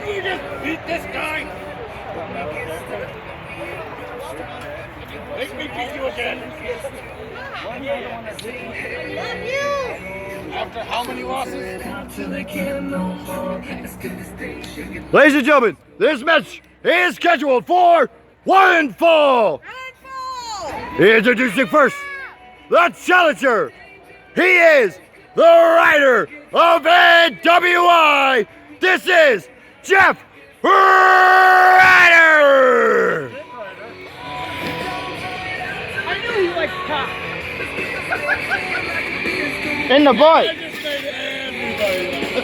you just beat this guy? Make me beat you again. After how many losses? Ladies and gentlemen, this match is scheduled for one fall. Introducing first, the challenger. He is the Ryder of NWI. This is Jeff Ryder. I knew he liked cock. In the butt. I just made everybody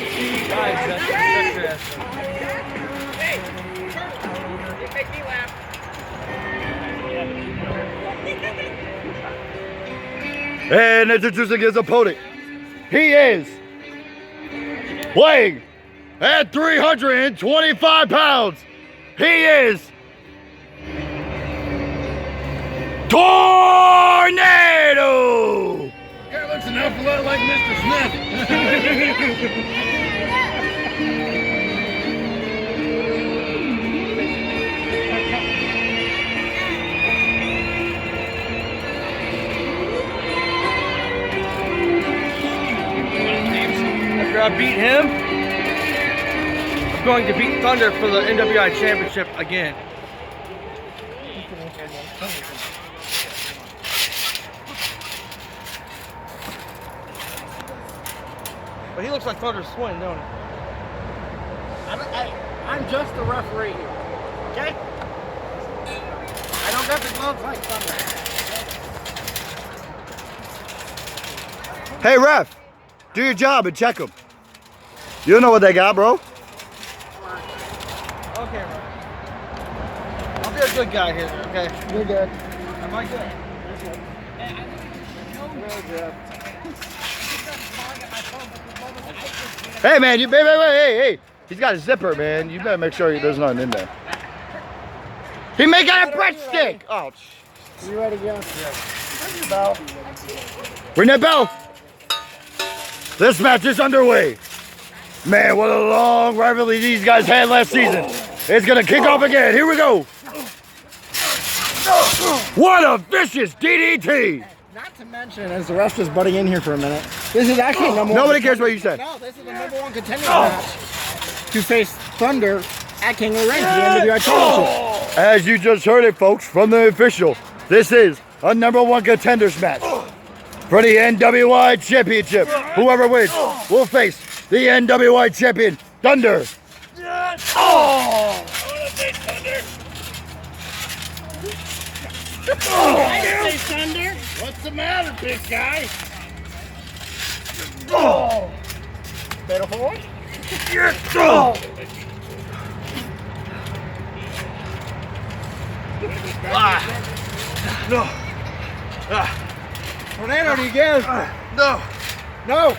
laugh. Hey, you make me laugh. And introducing his opponent, he is weighing at 325 pounds. He is Tornado. That looks an awful lot like Mr. Smith. After I beat him, I'm going to beat Thunder for the NWI Championship again. But he looks like Thunder's twin, don't he? I'm just the referee here, okay? I don't got the gloves like Thunder. Hey ref, do your job and check them. You don't know what they got, bro. Okay, right. I'll be a good guy here, okay? You're good. Am I good? Hey man, hey. He's got a zipper, man. You better make sure there's nothing in there. He may got a breadstick. Oh, You ready to go? Where's your bell? ring that bell. This match is underway. Man, what a long rivalry these guys had last season. It's gonna kick off again. Here we go. What a vicious DDT. Not to mention, as the ref is butting in here for a minute, this is actually number one. Nobody cares what you said. No, this is the number one contender match to face Thunder at King of the Ring for the NWI Championship. As you just heard it, folks, from the official, this is a number one contenders match for the NWI Championship. Whoever wins will face the NWI champion, Thunder. I want to say Thunder. Say Thunder. What's the matter, big guy? Fatal four? Tornado, do you give? No. No.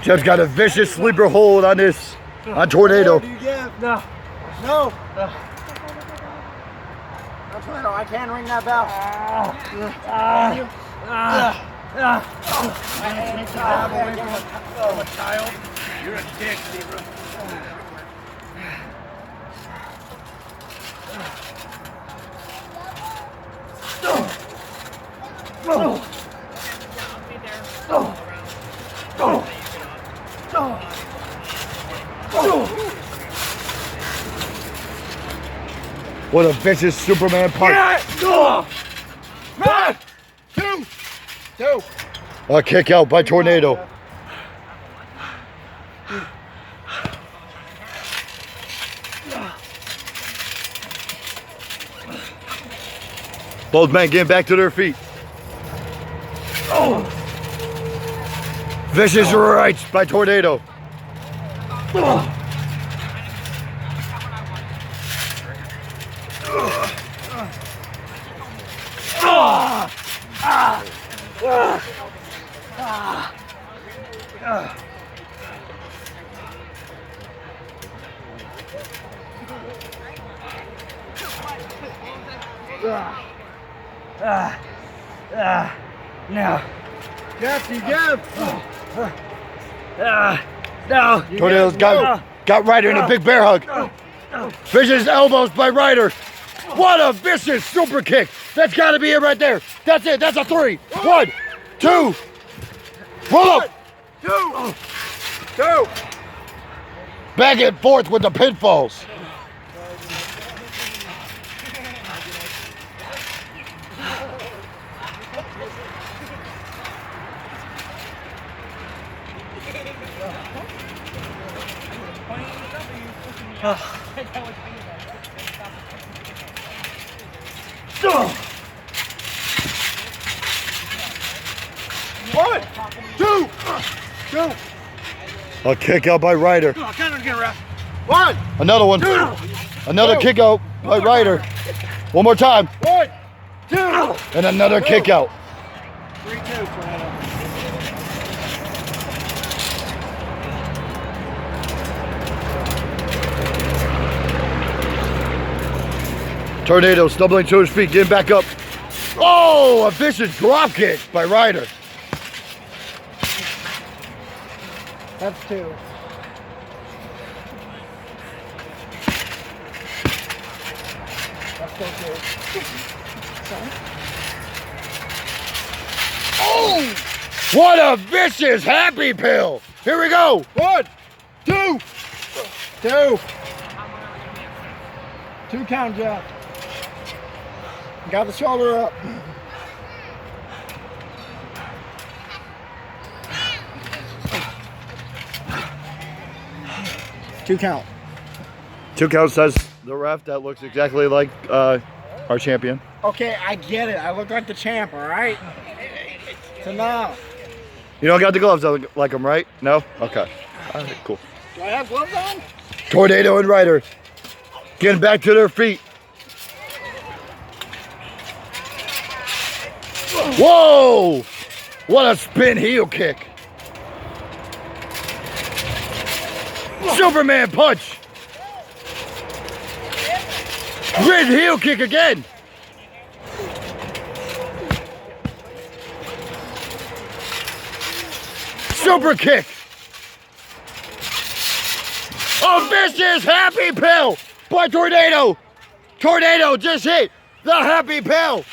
Jeff's got a vicious sleeper hold on this, on Tornado. Do you give? No. No. No, Tornado, I can ring that bell. Oh, a child. You're a dick, Zebra. What a vicious Superman punch. Two. A kick out by Tornado. Both men getting back to their feet. Vicious rights by Tornado. No. Jeff, do you give? No. Tornado's got Got Ryder in a big bear hug. Vicious elbows by Ryder. What a vicious super kick. That's got to be it right there. That's it. That's a 3. 1, 2. Roll up. 2. Back and forth with the pinfalls. One, two. A kick out by Ryder. Come on, count it again, ref. 1, Another one. 2. Another kick out by Ryder. One more time. 1, 2. And another kick out. 3-2, Tornado. Tornado stumbling to his feet, getting back up. Oh, a vicious drop kick by Ryder. That's 2. That's still 2. Oh! What a vicious happy pill. Here we go. 1, 2. 2. 2 count, Jeff. Got the shoulder up. Two count. 2 count says the ref. That looks exactly like our champion. Okay, I get it. I look like the champ, all right? So now. You don't got the gloves like him, right? No? Okay. All right, cool. Do I have gloves on? Tornado and Ryder getting back to their feet. Whoa! What a spin heel kick. Superman punch. Grid heel kick again. Super kick. A vicious happy pill by Tornado. Tornado just hit the happy pill.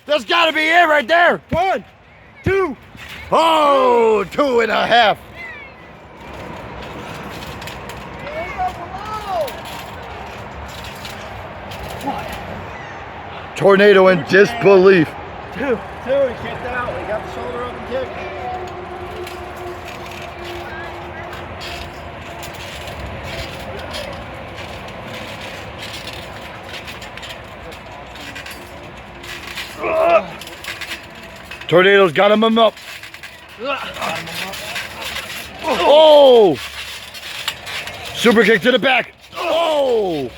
That's got to be it right there. 1, 2. Oh, 2.5. Tornado in disbelief. 2. 2. He kicked out. He got the shoulder up and kicked. Tornado's got him up. Oh! Super kick to the back. Oh!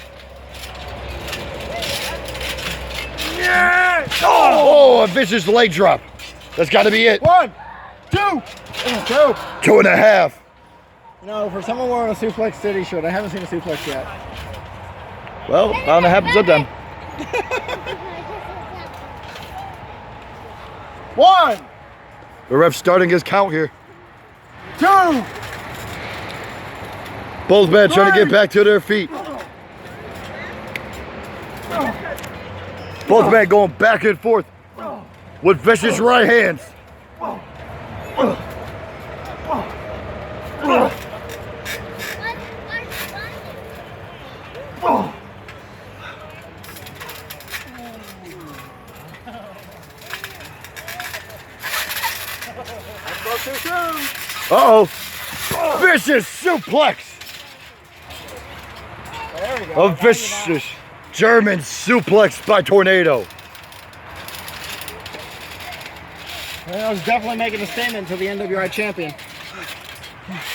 Yeah! Oh, a vicious leg drop. That's got to be it. 1, 2. 2. 2.5. You know, for someone wearing a Suplex City shirt, I haven't seen a suplex yet. Well, bound to happen sometime. 1, The ref's starting his count here. 2. Both men trying to get back to their feet. Both men going back and forth with vicious right hands. Uh-oh. Vicious suplex. There we go. A vicious German suplex by Tornado. I was definitely making a statement to the NWI champion.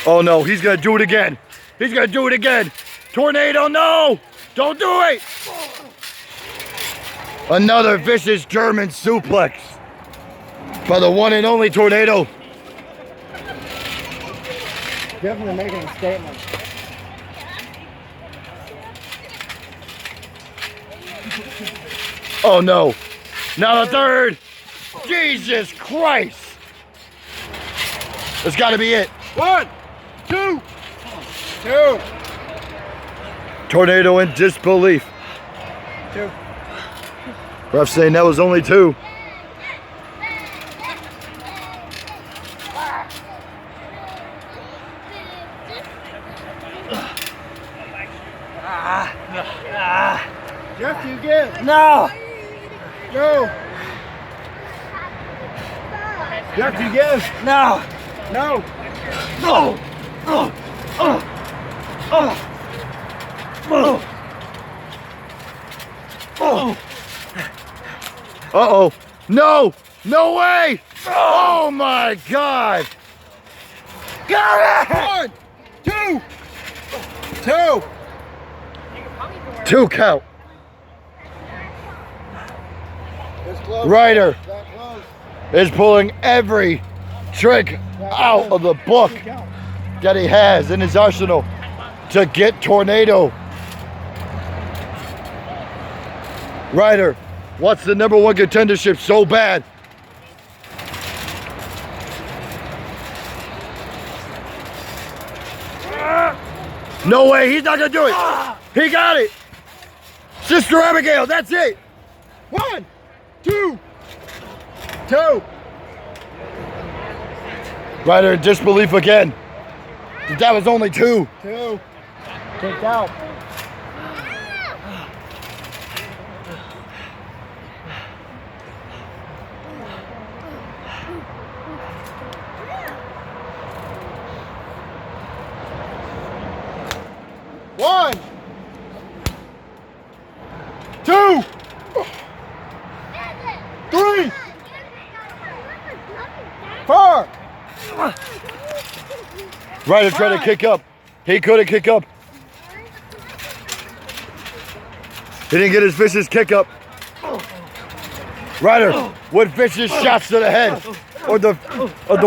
Oh no, he's gonna do it again. He's gonna do it again. Tornado, no! Don't do it! Another vicious German suplex by the one and only Tornado. Definitely making a statement. Oh no, now the third. Jesus Christ. That's gotta be it. 1, 2. 2. Tornado in disbelief. 2. Ref saying that was only 2. Jeff, you give. No. Go. Jeff, you give. No. No. No. Uh-oh. No. No way. Oh, my God. Got it. 1, 2, 2. 2 count. It's close. Ryder That close. is pulling every trick out of the book that he has in his arsenal to get Tornado. Ryder wants the #1 contendership so bad. No way, he's not gonna do it. He got it. Sister Abigail, that's it. 1, 2, 2. Ryder in disbelief again. That was only 2. 2. Kicked out. One, 2, 3, 4. Ryder tried to kick up. He couldn't kick up. He didn't get his vicious kick up. Ryder with vicious shots to the head. Or the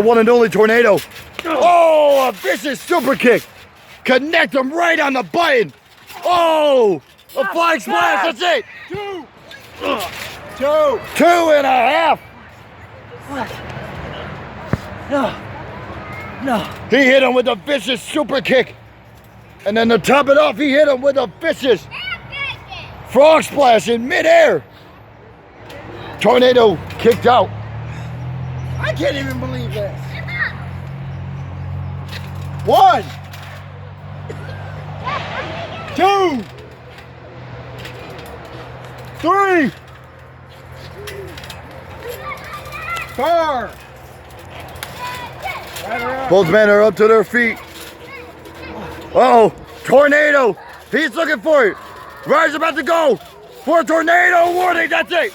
one and only Tornado. Oh, a vicious super kick. Connect him right on the button. Oh, a flying splash. That's it. 2, 2.5. No. He hit him with a vicious super kick. And then to top it off, he hit him with a vicious frog splash in midair. Tornado kicked out. I can't even believe this. 1, 2, 3, 4. Both men are up to their feet. Uh-oh, Tornado. He's looking for it. Ryder's about to go for a tornado warning. That's it.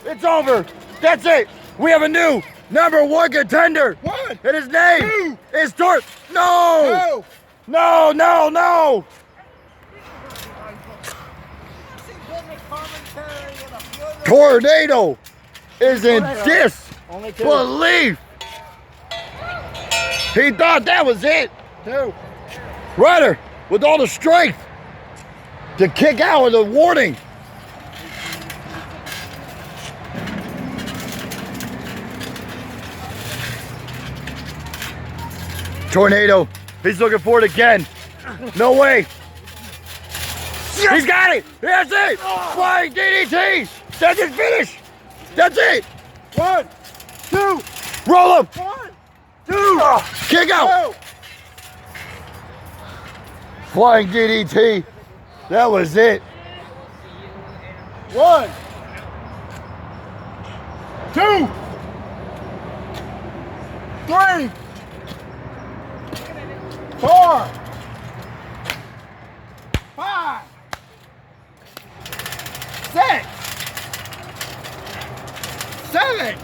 It's over. That's it. We have a new #1 contender. 1, And his name 2, is No. 2. No. Tornado is in Only 2. disbelief. He thought that was it. 2. Ryder with all the strength to kick out with a warning. Tornado, he's looking for it again. No way. He's got it. That's it. Flying DDT. That's his finish. That's it. 1, 2, Roll him. 1, 2. Kick out. Flying DDT. That was it. 1, 2, 3, 4, 5, 6, 7.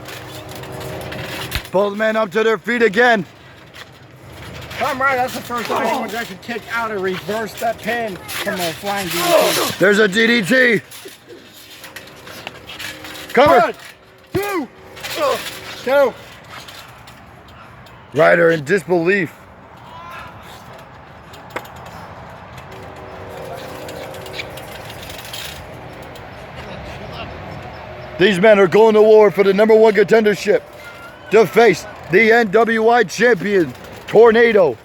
Both men up to their feet again. If I'm right, that's the first time anyone's actually kicked out or reversed that pin from a flying DDT. There's a DDT. Cover. 1, 2, 2. Ryder in disbelief. These men are going to war for the #1 contendership to face the NWI champion, Tornado.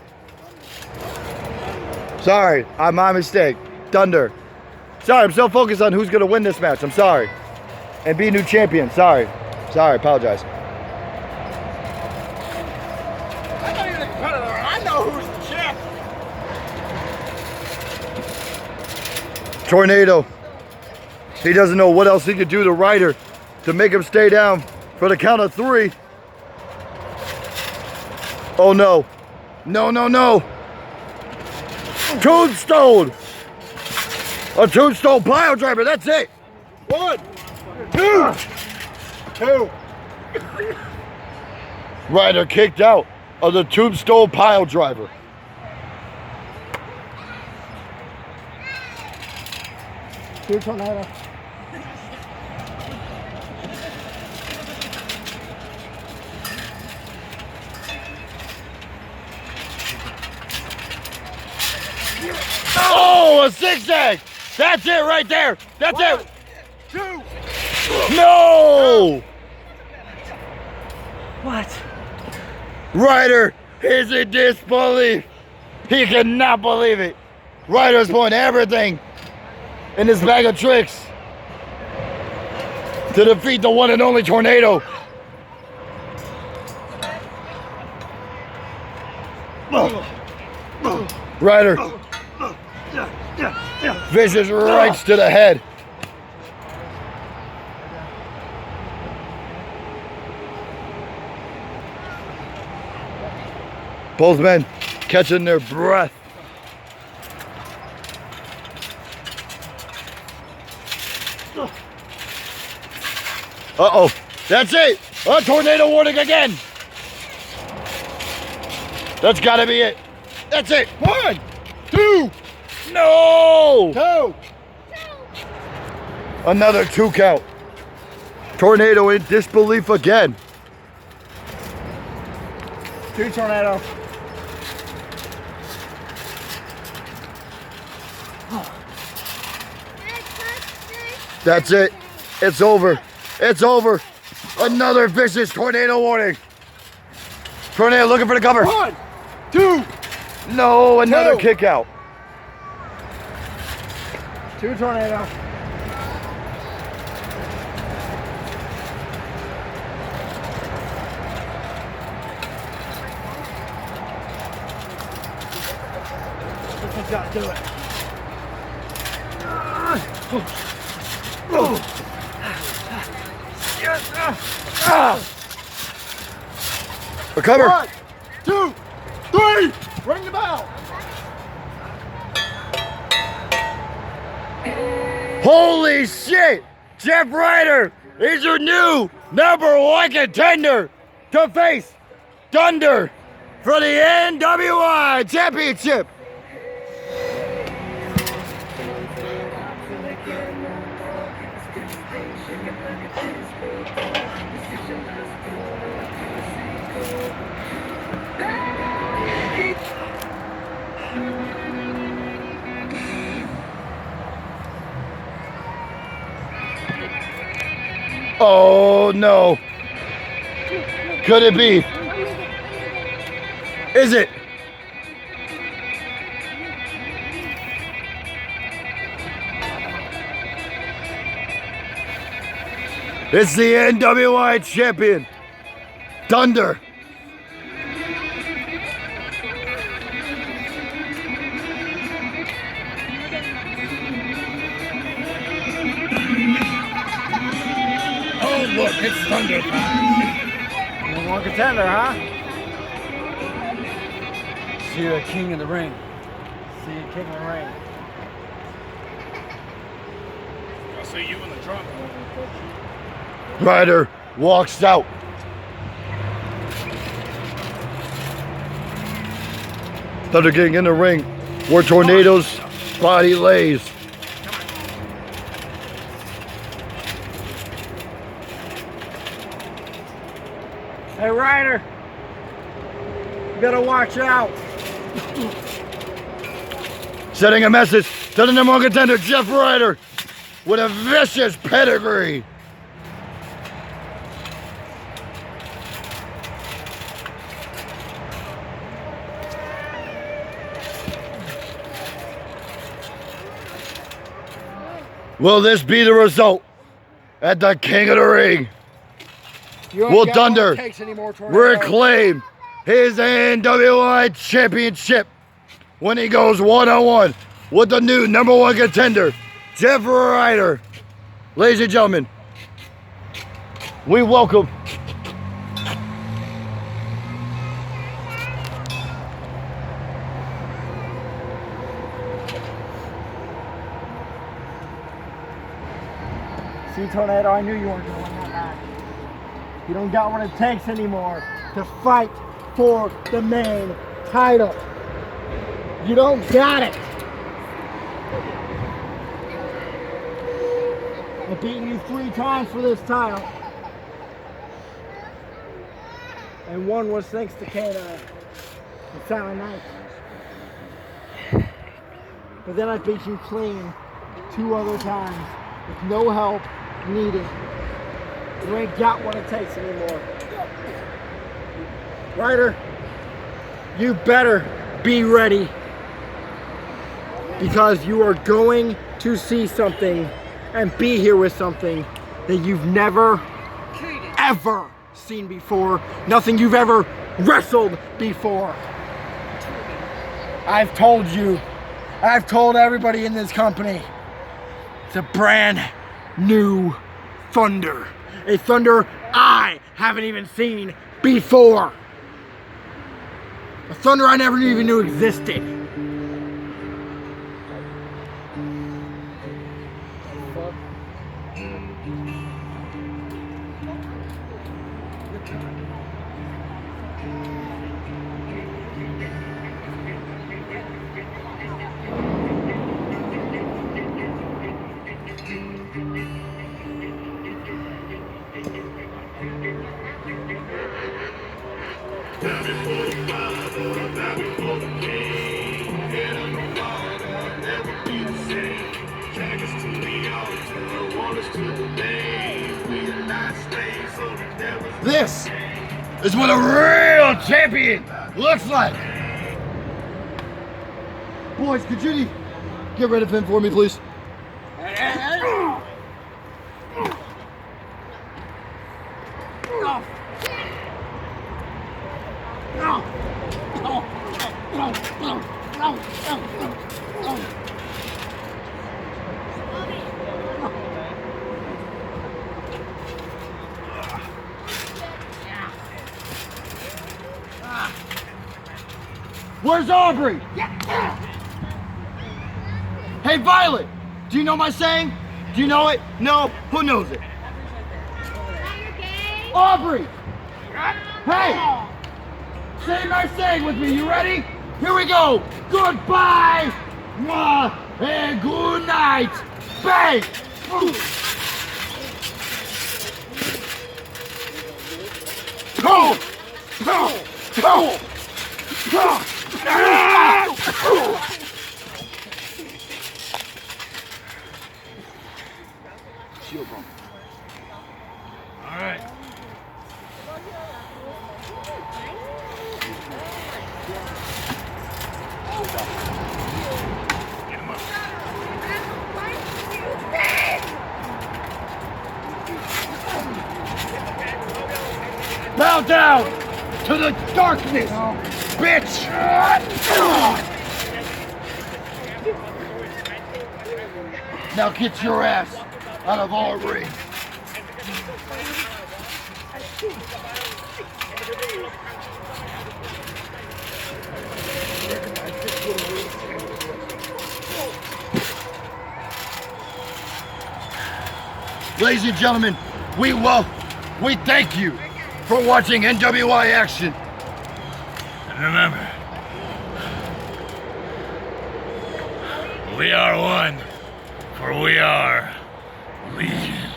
Sorry, my mistake. Thunder. Sorry, I'm so focused on who's going to win this match. I'm sorry. And be new champion. Sorry. Sorry, apologize. I'm not even a competitor. I know who's the champ. Tornado. He doesn't know what else he could do to Ryder to make him stay down for the count of 3. Oh no. No, no, no. Tombstone. A tombstone pile driver. That's it. 1, 2, 2. Ryder kicked out of the tombstone pile driver. Two tornado. Oh, a zigzag. That's it right there. That's 1, it. 2. No. What? Ryder is in disbelief. He cannot believe it. Ryder's putting everything in his bag of tricks to defeat the one and only Tornado. Ryder. Vicious rights to the head. Both men catching their breath. Uh-oh. That's it. A tornado warning again. That's got to be it. That's it. 1, 2, No. 2. Another 2 count. Tornado in disbelief again. 2 tornado. That's it. It's over. It's over. Another vicious tornado warning. Tornado looking for the cover. 1, 2. No, another 2. kick out. 2 tornado. This one's got to do it. Recover. 1, 2, 3. Ring the bell. Holy shit! Jeff Ryder is your new #1 contender to face Thunder for the NWI Championship. Oh no. Could it be? Is it? It's the NWI champion, Thunder. Oh, look, it's Thunder time. #1 contender, huh? See the king of the ring. See you king of the ring. I'll see you in the trunk. Ryder walks out. Thunder getting in the ring where Tornado's body lays. Hey, Ryder. You better watch out. Sending a message to the #1 contender, Jeff Ryder, with a vicious pedigree. Will this be the result at the King of the Ring? Will Thunder reclaim his NWI championship when he goes one-on-one with the new #1 contender, Jeff Ryder? Ladies and gentlemen, we welcome See, Tornado, I knew you weren't going to win that match. You don't got what it takes anymore to fight for the main title. You don't got it. I've beaten you 3 times for this title. And one was thanks to Kano and Silent Night. But then I beat you clean 2 other times with no help needed. You ain't got what it takes anymore. Ryder, you better be ready, because you are going to see something and be here with something that you've never, ever seen before. Nothing you've ever wrestled before. I've told you, I've told everybody in this company, it's a brand new Thunder. A Thunder I haven't even seen before. A Thunder I never even knew existed. This is what a real champion looks like. Boys, could you get rid of him for me, please? Where's Aubrey? Hey, Violet, do you know my saying? Do you know it? No? Who knows it? Aubrey! Hey! Say my saying with me, you ready? Here we go! Goodbye! Mwah, and good night! Bang! Shield bump. All right. Bow down to the darkness, bitch! Now get your ass out of our ring. Ladies and gentlemen, we thank you for watching NWI action. And remember, we are one, for we are Legion.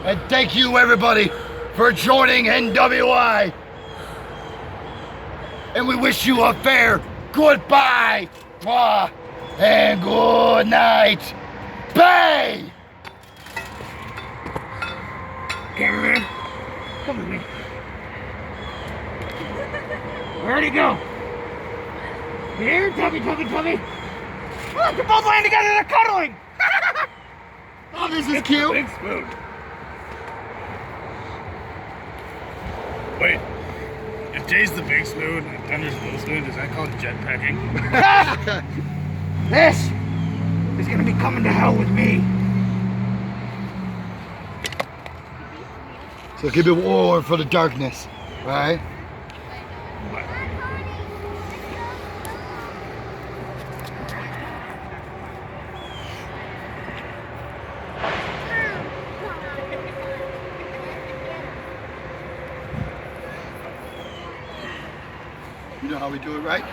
And thank you everybody for joining NWI. And we wish you a fair goodbye and good night. Bang! Cameraman, come with me. Where'd he go? Here, Tubby. Look, they're both laying together, they're cuddling! Oh, this is cute. Big spoon. Wait. If Jay's the big spoon and Thunder's the little spoon, does that call it jetpacking? This is gonna be coming to hell with me. So keep it warm for the darkness, right? You know how we do it, right?